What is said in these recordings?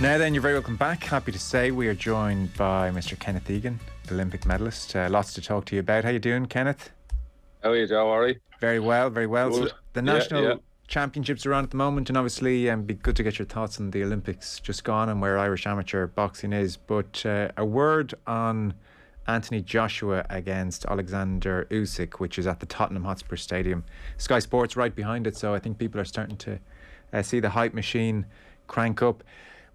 Now then, you're very welcome back. Happy to say we are joined by Mr. Kenneth Egan, Olympic medalist. Lots to talk to you about. How you doing, Kenneth? How are you, Joe? All right? Very well, very well. Good. So the national championships are on at the moment, and obviously be good to get your thoughts on the Olympics just gone and where Irish amateur boxing is. But a word on Anthony Joshua against Oleksandr Usyk, which is at the Tottenham Hotspur Stadium. Sky Sports right behind it, so I think people are starting to see the hype machine crank up.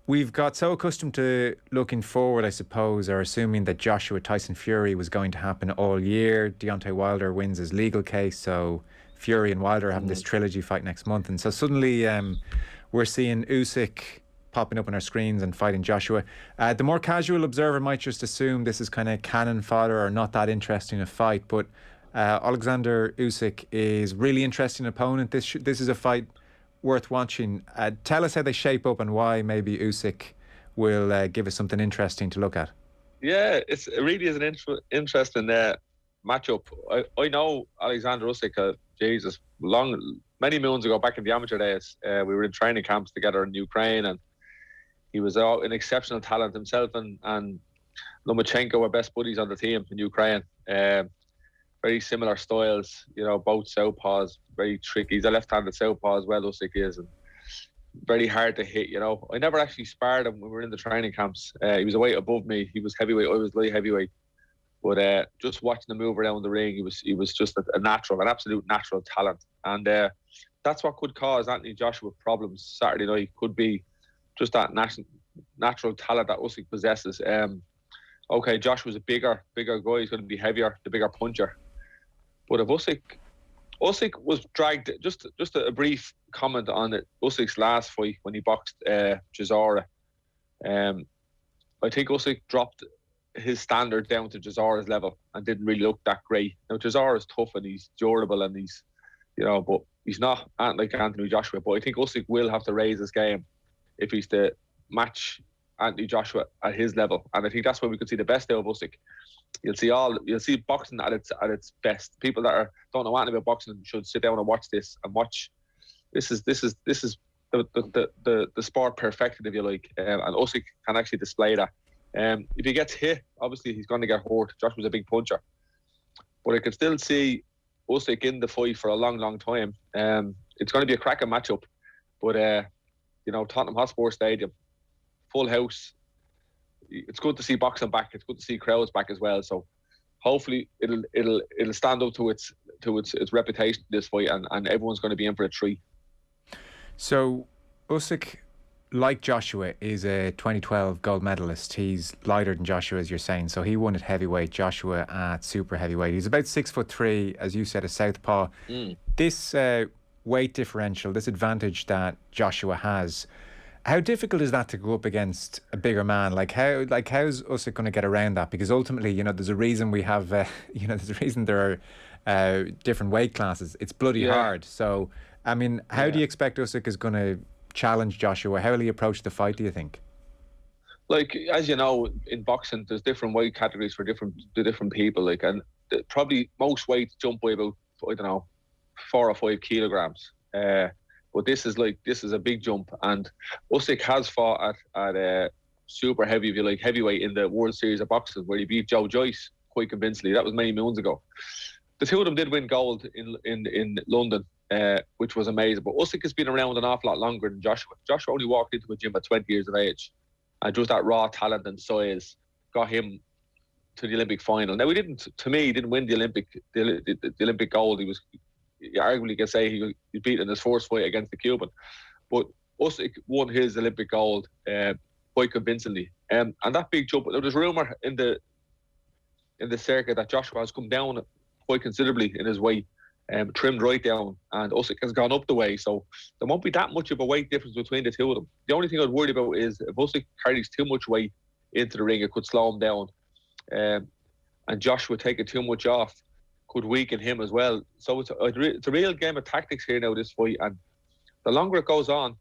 We've got so accustomed to looking forward, I suppose, or assuming that Joshua Tyson Fury was going to happen all year. Deontay Wilder wins his legal case, so Fury and Wilder are having this trilogy fight next month. And so suddenly we're seeing Usyk popping up on our screens and fighting Joshua. The more casual observer might just assume this is kind of cannon fodder or not that interesting a fight, but Oleksandr Usyk is really interesting opponent. This is a fight worth watching. Tell us how they shape up and why maybe Usyk will give us something interesting to look at. Yeah, it really is an interesting matchup. I know Oleksandr Usyk, many moons ago, back in the amateur days, we were in training camps together in Ukraine, and he was an exceptional talent himself, and Lomachenko were best buddies on the team in Ukraine. Very similar styles, both southpaws, very tricky. He's a left-handed southpaw as well, Usyk is, and very hard to hit, I never actually sparred him when we were in the training camps. He was a weight above me. He was heavyweight, I was light heavyweight. But just watching him move around the ring, he was just an absolute natural talent. And that's what could cause Anthony Joshua problems Saturday night. Could be just that natural talent that Usyk possesses. Okay, Joshua's a bigger guy. He's going to be heavier, the bigger puncher. But if Usyk was dragged, just a brief comment on it. Usyk's last fight when he boxed Chisora, I think Usyk dropped his standard down to Chisora's level and didn't really look that great. Now Chisora's tough and he's durable and he's, but he's not like Anthony Joshua. But I think Usyk will have to raise his game if he's to match Anthony Joshua at his level, and I think that's where we could see the best out of Usyk. You'll see boxing at its best. People that don't know anything about boxing should sit down and watch this and watch. This is the sport perfected, if you like, and Usyk can actually display that. If he gets hit, obviously he's going to get hurt. Joshua's a big puncher, but I can still see Usyk in the fight for a long time. It's going to be a cracking matchup, but Tottenham Hotspur Stadium, full house. It's good to see boxing back. It's good to see crowds back as well. So hopefully it'll stand up to its reputation this fight, and everyone's going to be in for a treat. So Usyk, like Joshua, is a 2012 gold medalist. He's lighter than Joshua, as you're saying. So he won at heavyweight, Joshua at super heavyweight. He's about 6'3", as you said, a southpaw. This weight differential, this advantage that Joshua has, how difficult is that to go up against a bigger man? How's Usyk going to get around that? Because ultimately, there's a reason we have, there's a reason there are different weight classes. It's bloody hard. So, how do you expect Usyk is going to challenge Joshua? How will he approach the fight, do you think? As you know, in boxing, there's different weight categories for different people. And probably most weights jump by about, 4 or 5 kilograms. But this is a big jump, and Usyk has fought at super heavy, if you like, heavyweight in the World Series of Boxing, where he beat Joe Joyce quite convincingly. That was many moons ago. The two of them did win gold in London, which was amazing. But Usyk has been around an awful lot longer than Joshua. Joshua only walked into a gym at 20 years of age, and just that raw talent and size got him to the Olympic final. Now he didn't win the Olympic gold. You arguably can say he beat in his first fight against the Cuban, but Usyk won his Olympic gold quite convincingly. And that big jump, there's rumour in the circuit that Joshua has come down quite considerably in his weight, trimmed right down, and Usyk has gone up the way. So there won't be that much of a weight difference between the two of them. The only thing I'd worry about is if Usyk carries too much weight into the ring, it could slow him down, and Joshua taking too much off could weaken him as well. So it's a real game of tactics here now, this fight, and the longer it goes on,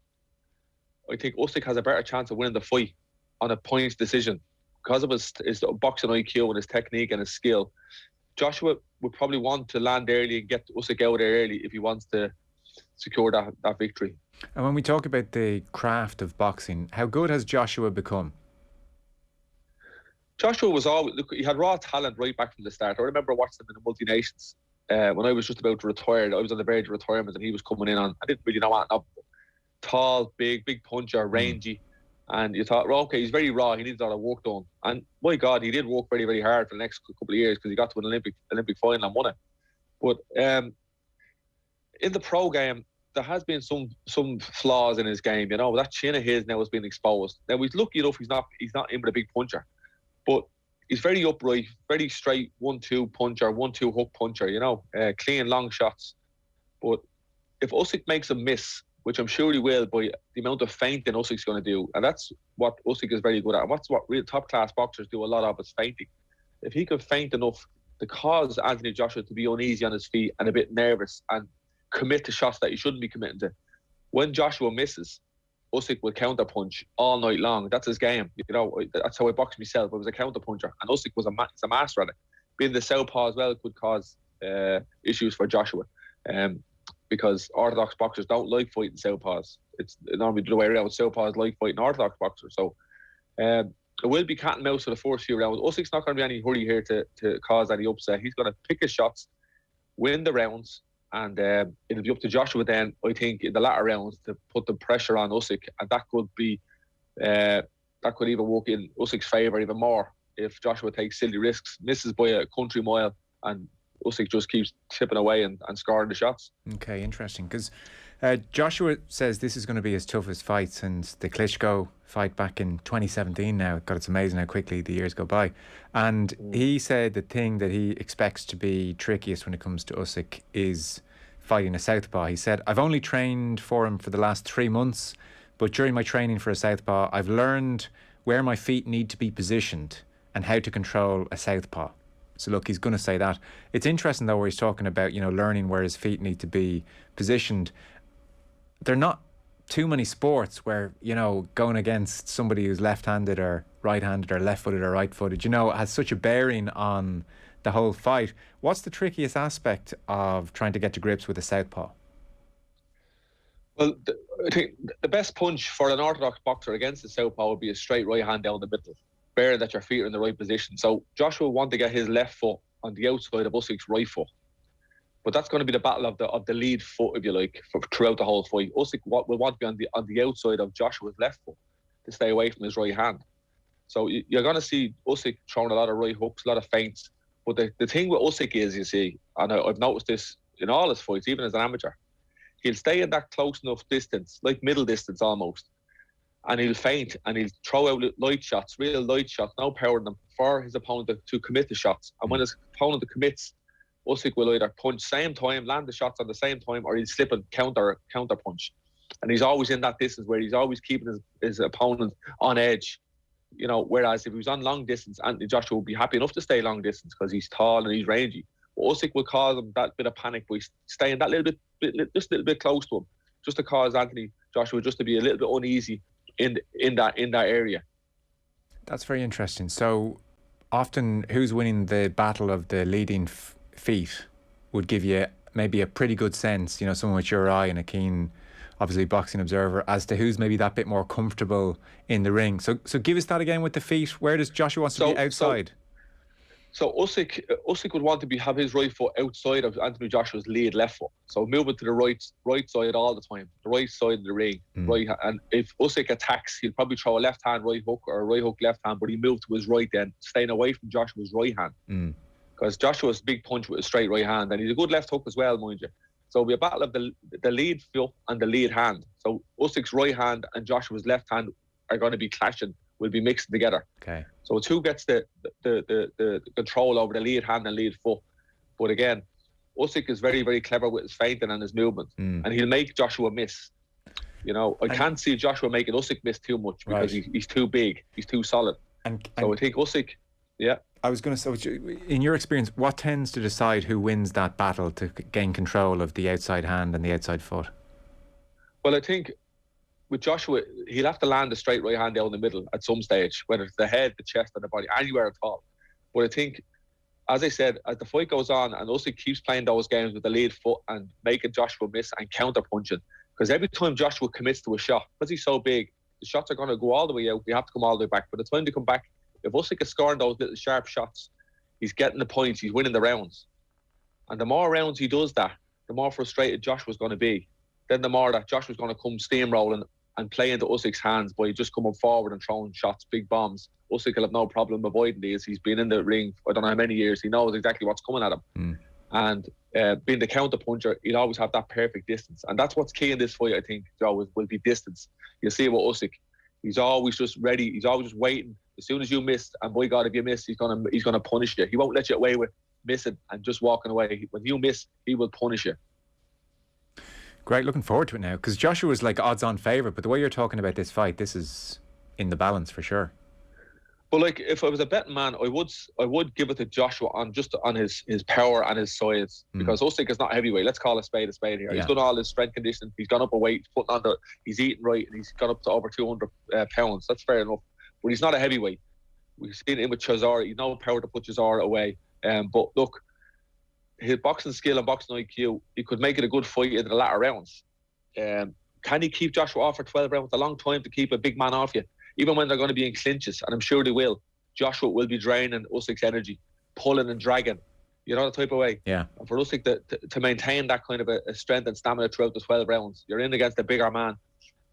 I think Usyk has a better chance of winning the fight on a points decision because of his boxing IQ and his technique and his skill. Joshua would probably want to land early and get Usyk out there early if he wants to secure that victory. And when we talk about the craft of boxing, how good has Joshua become? Joshua was always, look, he had raw talent right back from the start. I remember watching him in the multi-nations. When I was just about to retire, I was on the verge of retirement and he was coming in on, I didn't really know what, tall, big puncher, rangy. And you thought, well, okay, he's very raw. He needs a lot of work done. And my God, he did work very, very hard for the next couple of years because he got to an Olympic final and won it. But in the pro game, there has been some flaws in his game. You know, that chin of his now has been exposed. Now he's lucky enough; he's not in with a big puncher, but he's very upright, very straight 1-2 puncher, 1-2 hook puncher. You know, clean long shots. But if Usyk makes a miss, which I'm sure he will, by the amount of feinting Usyk's going to do, and that's what Usyk is very good at. And what real top class boxers do a lot of is feinting. If he can feint enough to cause Anthony Joshua to be uneasy on his feet and a bit nervous and commit to shots that he shouldn't be committing to, when Joshua misses, Usyk will counter punch all night long. That's his game. You know, that's how I boxed myself. I was a counter puncher, and Usyk was a master at it. Being the southpaw as well could cause issues for Joshua, because orthodox boxers don't like fighting southpaws. It's normally the way around. Southpaws like fighting orthodox boxers. So it will be cat and mouse for the first few rounds. Usyk's not going to be any hurry here to cause any upset. He's going to pick his shots, win the rounds, and it'll be up to Joshua then, I think, in the latter rounds to put the pressure on Usyk, and that could even work in Usyk's favour even more if Joshua takes silly risks, misses by a country mile, and Usyk just keeps chipping away and scoring the shots. Okay, interesting, because Joshua says this is going to be his toughest fight since the Klitschko fight back in 2017 now. God, it's amazing how quickly the years go by. And he said the thing that he expects to be trickiest when it comes to Usyk is fighting a southpaw. He said, I've only trained for him for the last 3 months, but during my training for a southpaw, I've learned where my feet need to be positioned and how to control a southpaw. So look, he's going to say that. It's interesting though where he's talking about, you know, learning where his feet need to be positioned. They're not too many sports where, you know, going against somebody who's left-handed or right-handed or left-footed or right-footed, you know, has such a bearing on the whole fight. What's the trickiest aspect of trying to get to grips with a southpaw? Well, I think the best punch for an orthodox boxer against a southpaw would be a straight right hand down the middle, bearing that your feet are in the right position. So Joshua will want to get his left foot on the outside of Usyk's right foot. But that's going to be the battle of the lead foot, if you like, throughout the whole fight. Usyk will want to be on the outside of Joshua's left foot to stay away from his right hand. So you're going to see Usyk throwing a lot of right hooks, a lot of feints. But the thing with Usyk is, you see, and I've noticed this in all his fights, even as an amateur, he'll stay in that close enough distance, like middle distance almost, and he'll feint and he'll throw out light shots, real light shots, no power in them, for his opponent to commit the shots. And when his opponent commits, Usyk will either punch same time, land the shots on the same time, or he'll slip and counter punch. And he's always in that distance where he's always keeping his opponent on edge. You know, whereas if he was on long distance, Anthony Joshua would be happy enough to stay long distance because he's tall and he's rangy. But Usyk will cause him that bit of panic by staying that just a little bit close to him, just to cause Anthony Joshua just to be a little bit uneasy in that area. That's very interesting. So often, who's winning the battle of the leading feet would give you maybe a pretty good sense, you know, someone with your eye and a keen, obviously, boxing observer, as to who's maybe that bit more comfortable in the ring. So give us that again with the feet. Where does Joshua want to be outside? So Usyk would want to have his right foot outside of Anthony Joshua's lead left foot. So moving to the right side all the time, the right side of the ring. Right, and if Usyk attacks, he'll probably throw a left hand right hook or a right hook left hand, but he moved to his right then, staying away from Joshua's right hand. Because Joshua's big punch with a straight right hand, and he's a good left hook as well, mind you. So it'll be a battle of the lead foot and the lead hand. So Usyk's right hand and Joshua's left hand are going to be clashing, will be mixed together. Okay. So it's who gets the control over the lead hand and lead foot. But again, Usyk is very, very clever with his feinting and his movement, and he'll make Joshua miss. You know, I can't see Joshua making Usyk miss too much because he's too big, he's too solid. So I think Usyk, yeah. I was going to say, in your experience, what tends to decide who wins that battle to gain control of the outside hand and the outside foot? Well, I think with Joshua, he'll have to land a straight right hand down the middle at some stage, whether it's the head, the chest, or the body, anywhere at all. But I think, as I said, as the fight goes on and Usyk keeps playing those games with the lead foot and making Joshua miss and counter punching, Because every time Joshua commits to a shot, because he's so big, the shots are going to go all the way out. They have to come all the way back. By the time they come back, if Usyk is scoring those little sharp shots, he's getting the points, he's winning the rounds. And the more rounds he does that, the more frustrated Joshua's going to be. Then the more that Joshua's going to come steamrolling and play into Usyk's hands by just coming forward and throwing shots, big bombs. Usyk will have no problem avoiding these. He's been in the ring for I don't know how many years. He knows exactly what's coming at him. And being the counter puncher, he'll always have that perfect distance. And that's what's key in this fight, I think, Joe, will be distance. You'll see with Usyk, he's always just ready. He's always just waiting. As soon as you miss, and by God, if you miss, he's gonna punish you. He won't let you away with missing and just walking away. When you miss, he will punish you. Great, looking forward to it now, because Joshua was like odds-on favourite, but the way you're talking about this fight, this is in the balance for sure. But like, if I was a betting man, I would give it to Joshua on his power and his size, because Usyk is not heavyweight. Let's call a spade here. Yeah. He's done all his strength conditioning. He's gone up a weight, he's eating right, and he's gone up to over 200 pounds. That's fair enough. But he's not a heavyweight. We've seen him with Chisora. He's no power to put Chisora away. But look, his boxing skill and boxing IQ, he could make it a good fight in the latter rounds. Can he keep Joshua off for 12 rounds? It's a long time to keep a big man off you. Even when they're going to be in clinches, and I'm sure they will, Joshua will be draining Usyk's energy, pulling and dragging, you know, the type of way. Yeah. And for Usyk to maintain that kind of a strength and stamina throughout the 12 rounds, you're in against a bigger man.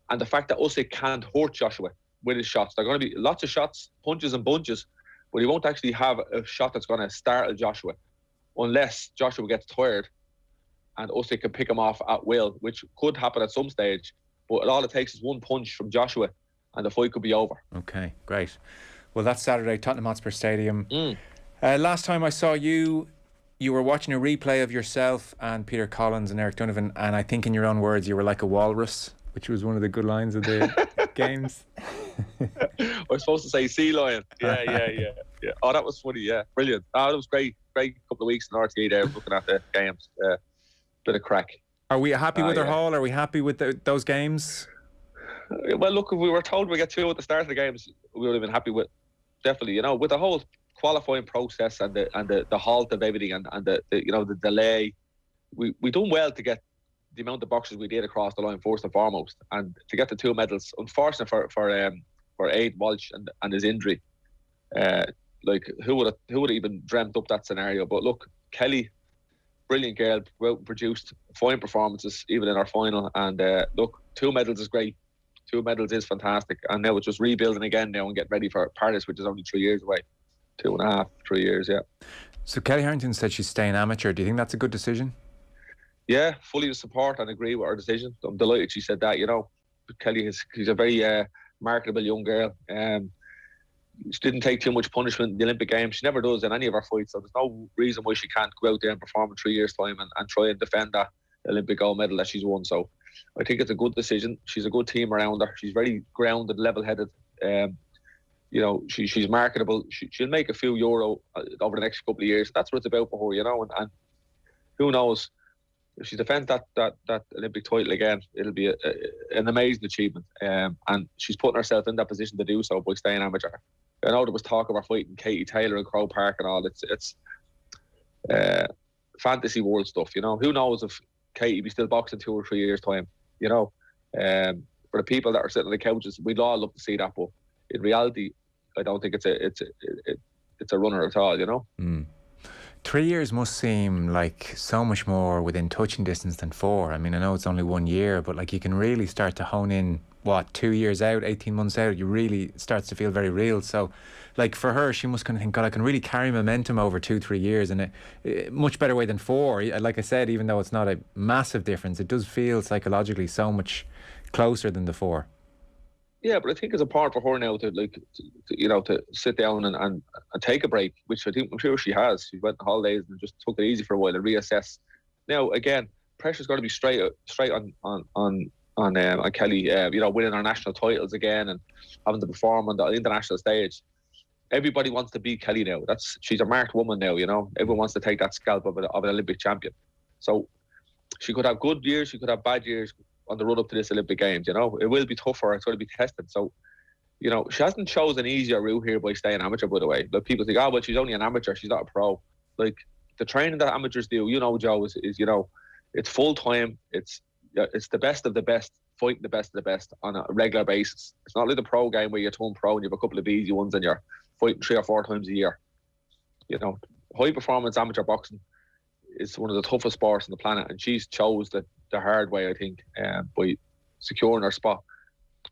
And the fact that Usyk can't hurt Joshua with his shots, there are going to be lots of shots, punches and bunches, but he won't actually have a shot that's going to startle Joshua unless Joshua gets tired and Usyk can pick him off at will, which could happen at some stage. But all it takes is one punch from Joshua and the fight could be over. Okay, great. Well, that's Saturday, Tottenham Hotspur Stadium. Last time I saw you were watching a replay of yourself and Peter Collins and Eric Donovan, and I think in your own words, you were like a walrus, which was one of the good lines of the games. I was supposed to say sea lion. Yeah. Oh, that was funny. Yeah, brilliant. Oh, that was great couple of weeks in RTE there looking at the games. Bit of crack. Are we happy with our haul? Are we happy with those games? Well, look, if we were told we get 2 at the start of the games, we would have been happy with, definitely, you know, with the whole qualifying process and the halt of everything and the you know, the delay. We done well to get the amount of boxes we did across the line first and foremost, and to get the 2 medals. Unfortunate for Aid Walsh and his injury. Like who would have even dreamt up that scenario? But look, Kelly, brilliant girl, well produced, fine performances even in our final. And look, 2 medals is great. 2 medals is fantastic, and now it's just rebuilding again now and getting ready for Paris, which is only 3 years away. 2.5, 3 years, yeah. So Kelly Harrington said she's staying amateur. Do you think that's a good decision? Yeah, fully support and agree with her decision. I'm delighted she said that, you know. Kelly she's a very marketable young girl. She didn't take too much punishment in the Olympic Games. She never does in any of her fights, so there's no reason why she can't go out there and perform in 3 years' time and try and defend that Olympic gold medal that she's won. So I think it's a good decision. She's a good team around her. She's very grounded, level-headed. You know, she's marketable. She'll make a few euro over the next couple of years. That's what it's about for her, you know. And who knows, if she defends that Olympic title again, it'll be an amazing achievement. And she's putting herself in that position to do so by staying amateur. I know there was talk of her fighting Katie Taylor in Crow Park and all. It's fantasy world stuff, you know. Who knows if Katie be still boxing 2 or 3 years' time, you know. For the people that are sitting on the couches, we'd all love to see that, but in reality, I don't think it's a runner at all, you know. 3 years must seem like so much more within touching distance than 4. I mean, I know it's only 1 year, but like you can really start to hone in, 2 years out, 18 months out, you really starts to feel very real. So like for her, she must kind of think, God, I can really carry momentum over 2-3 years in a much better way than 4. Like I said, even though it's not a massive difference, it does feel psychologically so much closer than the 4. Yeah, but I think it's important for her now to sit down and take a break, which I'm sure she has. She went on holidays and just took it easy for a while and reassess. Now again, pressure's got to be straight on Kelly. You know, winning our national titles again and having to perform on the international stage. Everybody wants to beat Kelly now. She's a marked woman now. You know, everyone wants to take that scalp of an Olympic champion. So she could have good years, she could have bad years on the run up to this Olympic Games. You know, it will be tough for her. It's going to be tested. So, you know, she hasn't chosen an easier route here by staying amateur, by the way. But people think, oh, well, she's only an amateur, she's not a pro. Like, the training that amateurs do, you know, Joe, is you know, it's full time. It's it's the best of the best, fighting the best of the best on a regular basis. It's not like the pro game where you turn pro and you have a couple of easy ones and you're fighting 3 or 4 times a year. You know, high performance amateur boxing is one of the toughest sports on the planet, and she's chose the hard way, I think, by securing her spot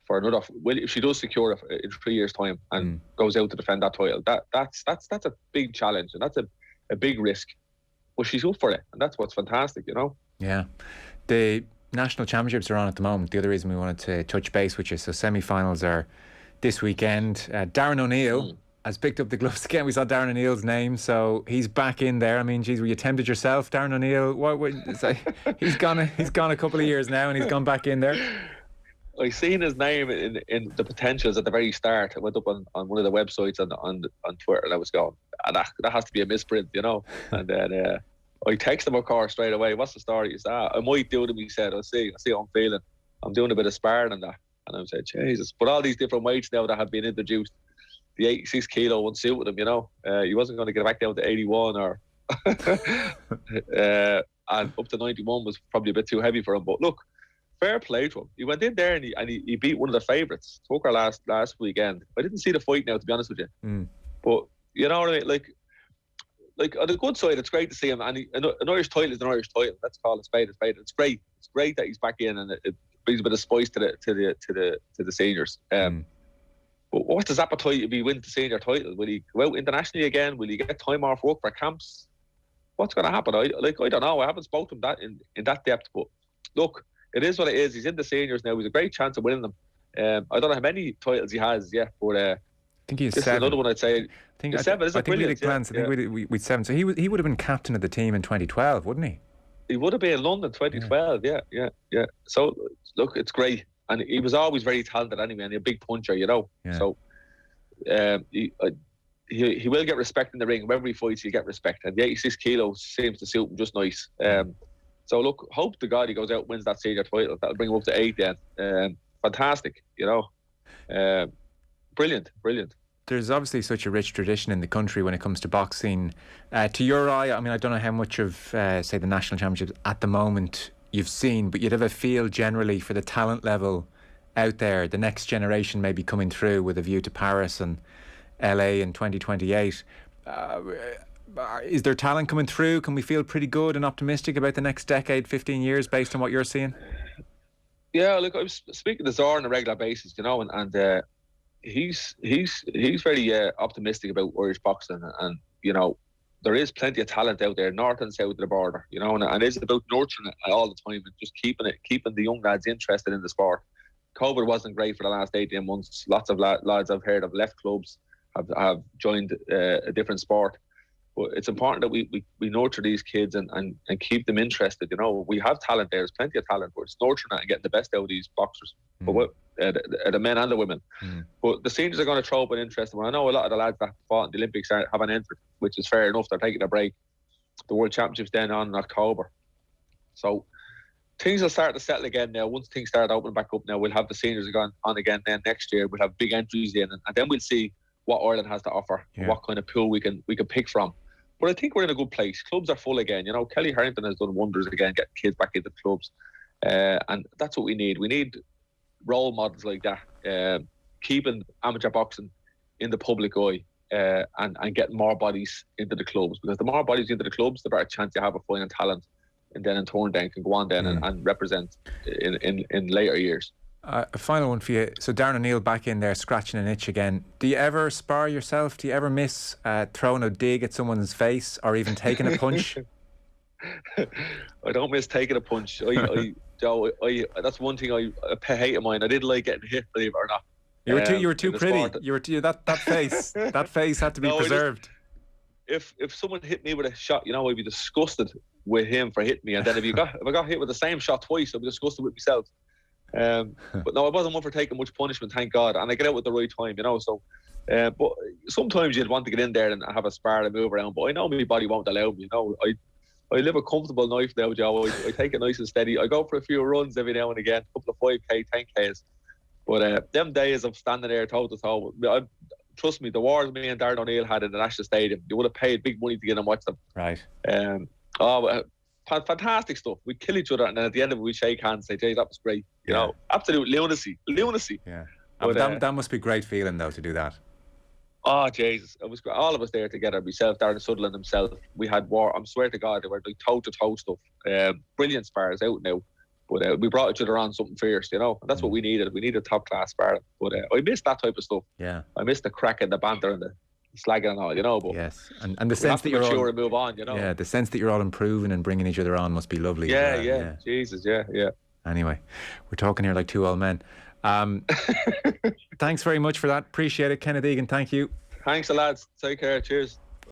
for another. Well, if she does secure it in 3 years' time and goes out to defend that title, that's a big challenge, and that's a big risk. But she's up for it, and that's what's fantastic, you know. Yeah, the national championships are on at the moment. The other reason we wanted to touch base with you, so semi-finals are this weekend. Darren ONeill has picked up the gloves again. We saw Darren ONeill's name, so he's back in there. I mean, geez, were you tempted yourself, Darren ONeill? He's gone a couple of years now, and he's gone back in there. I seen his name in the potentials at the very start. I went up on one of the websites on Twitter, and I was going, that has to be a misprint, you know. And then I texted him, of course, straight away. What's the story? He said, I might do it. He said, I'll see how I'm feeling. I'm doing a bit of sparring and that. And I said, Jesus. But all these different weights now that have been introduced, the 86 kilo won't suit with him, you know. He wasn't going to get back down to 81 or and up to 91 was probably a bit too heavy for him. But look, fair play to him. He went in there and he beat one of the favourites, Tucker last weekend. I didn't see the fight now, to be honest with you. But you know what I mean? Like on the good side, it's great to see him. And an Irish title is an Irish title. Let's call it spade a spade. It's great. It's great that he's back in, and it brings a bit of spice to the seniors. But what's his appetite if he wins the senior title? Will he go out internationally again? Will he get time off work for camps? What's going to happen? I don't know. I haven't spoken to him in that depth. But look, it is what it is. He's in the seniors now. He's a great chance of winning them. I don't know how many titles he has yet, but I think he's this 7. is another one I'd say. I think we had plans. I think we'd 7. So he would have been captain of the team in 2012, wouldn't he? He would have been in London 2012. Yeah. So look, it's great. And he was always very talented anyway, and a big puncher, you know. Yeah. So he will get respect in the ring. Whenever he fights, he'll get respect. And the 86 kilos seems to suit him just nice. So look, hope to God he goes out and wins that senior title. That'll bring him up to 8 then. Fantastic, you know. Brilliant. There's obviously such a rich tradition in the country when it comes to boxing. To your eye, I mean, I don't know how much of, say, the national championships at the moment you've seen, but you'd have a feel generally for the talent level out there, the next generation maybe coming through with a view to Paris and LA in 2028. Is there talent coming through? Can we feel pretty good and optimistic about the next decade, 15 years, based on what you're seeing? Yeah, look, I was speaking to Zor on a regular basis, you know, and he's very optimistic about Irish boxing, and you know, there is plenty of talent out there, north and south of the border, you know, and it's about nurturing it all the time and just keeping the young lads interested in the sport. COVID wasn't great for the last 18 months. Lots of lads I've heard of left clubs, have joined a different sport. But it's important that we nurture these kids and keep them interested. You know, we have talent there. There's plenty of talent, but it's nurturing it and getting the best out of these boxers, but the men and the women. But the seniors are going to throw up an interest. I know a lot of the lads that fought in the Olympics haven't entered, which is fair enough. They're taking a break. The World Championships then on in October. So things will start to settle again now. Once things start opening back up now, we'll have the seniors on again then next year. We'll have big entries in, and then we'll see what Ireland has to offer, what kind of pool we can pick from. But I think we're in a good place. Clubs are full again. You know, Kelly Harrington has done wonders again, getting kids back into clubs. And that's what we need. We need role models like that, keeping amateur boxing in the public eye, and getting more bodies into the clubs. Because the more bodies into the clubs, the better chance you have of finding talent, and then in turn then can go on then and represent in later years. A final one for you. So Darren ONeill back in there scratching an itch again. Do you ever spar yourself? Do you ever miss throwing a dig at someone's face or even taking a punch? I don't miss taking a punch. Joe, that's one thing I hate of mine. I didn't like getting hit, believe it or not. You were too pretty. That face had to be preserved. If someone hit me with a shot, you know, I'd be disgusted with him for hitting me. And then if I got hit with the same shot twice, I'd be disgusted with myself. But no, I wasn't one for taking much punishment, thank God, and I get out at the right time, you know. So, but sometimes you'd want to get in there and have a spar and move around. But I know my body won't allow me. You know, I live a comfortable life now, Joe. I take it nice and steady. I go for a few runs every now and again, a couple of 5k, 10ks. But them days of standing there toe to toe, trust me, the wars me and Darren ONeill had in the National Stadium, you would have paid big money to get and watch them. Right. fantastic stuff. We'd kill each other, and then at the end of it, we'd shake hands and say, "Jay, that was great." You know, absolute lunacy. Yeah. But that must be a great feeling, though, to do that. Oh, Jesus. It was great. All of us there together, myself, Darren Sutherland himself. We had war. I swear to God, they were like toe-to-toe stuff. Brilliant spars out now. But we brought each other on something fierce, you know. And that's what we needed. We needed top-class sparring. But I missed that type of stuff. Yeah. I missed the crack and the banter and the slagging and all, you know. But yes. And the sense that you're all... and move on, you know. Yeah, the sense that you're all improving and bringing each other on must be lovely. Yeah. Jesus, yeah. Anyway, we're talking here like two old men. Thanks very much for that. Appreciate it. Kenneth Egan, thank you. Thanks a lads. Take care. Cheers.